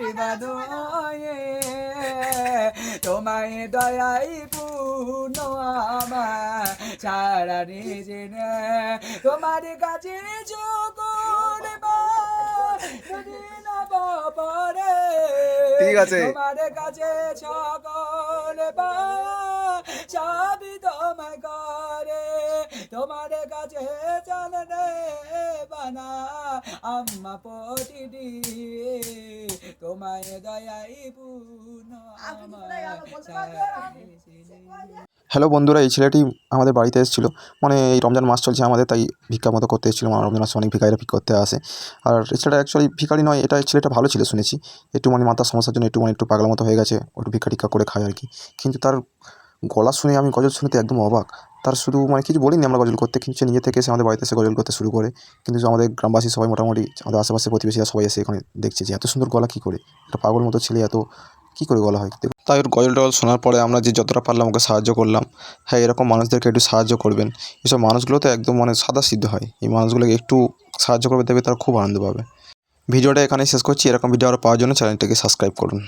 কোটি বানোয়ে তোমায় দয়াই পূর্ণ আমার সারা নিজে তোমার কাছে যখন পরে ঠিক আছে তোমার কাছে সকল সবই তোমায় করে তোমার কাছে জানলে বানা আম্মা পটিডি তোমায় দয়াই পূর্ণ হ্যালো বন্ধুরা, এই ছেলেটি আমাদের বাড়িতে এসেছিলো। মানে এই রমজান মাস চলছে আমাদের, তাই ভিক্ষা মতো করতে এসেছিলো। রমজান মাসে অনেক ভিখারিরা ভিক্ষা করতে আসে। আর এই ছেলেটা অ্যাকচুয়ালি ভিখারি নয়, এটা ছেলেটা ভালো ছিল শুনেছি। একটু মানে মাথার সমস্যার জন্য একটু পাগলা মতো হয়ে গেছে, একটু ভিক্ষা টিক্ষা করে খায় আর কি। কিন্তু তার গলা শুনে আমি গজল শুনতে একদম অবাক। তার শুধু মানে কিছু বলিনি আমরা গজল করতে, কিন্তু সে নিজে থেকে এসে আমাদের বাড়িতে এসে গজল করতে শুরু করে। কিন্তু আমাদের গ্রামবাসী সবাই মোটামুটি আমাদের আশেপাশে প্রতিবেশীরা সবাই এসে এখানে দেখছে যে এত সুন্দর গলা কী করে, একটা পাগল মতো ছেলে এত কী করে গলা হয়। তাই ওর গজল টজল শোনার পরে আমরা যে যতটা পারলাম ওকে সাহায্য করলাম। হ্যাঁ, এরকম মানুষদেরকে একটু সাহায্য করবেন। এসব মানুষগুলো তো একদম মানে সাদাসিধে হয়, এই মানুষগুলোকে একটু সাহায্য করবে, দেখবে তারা খুব আনন্দ পাবে। ভিডিওটা এখানেই শেষ করছি। এরকম ভিডিও আরও পাওয়ার জন্য চ্যানেলটাকে সাবস্ক্রাইব করুন।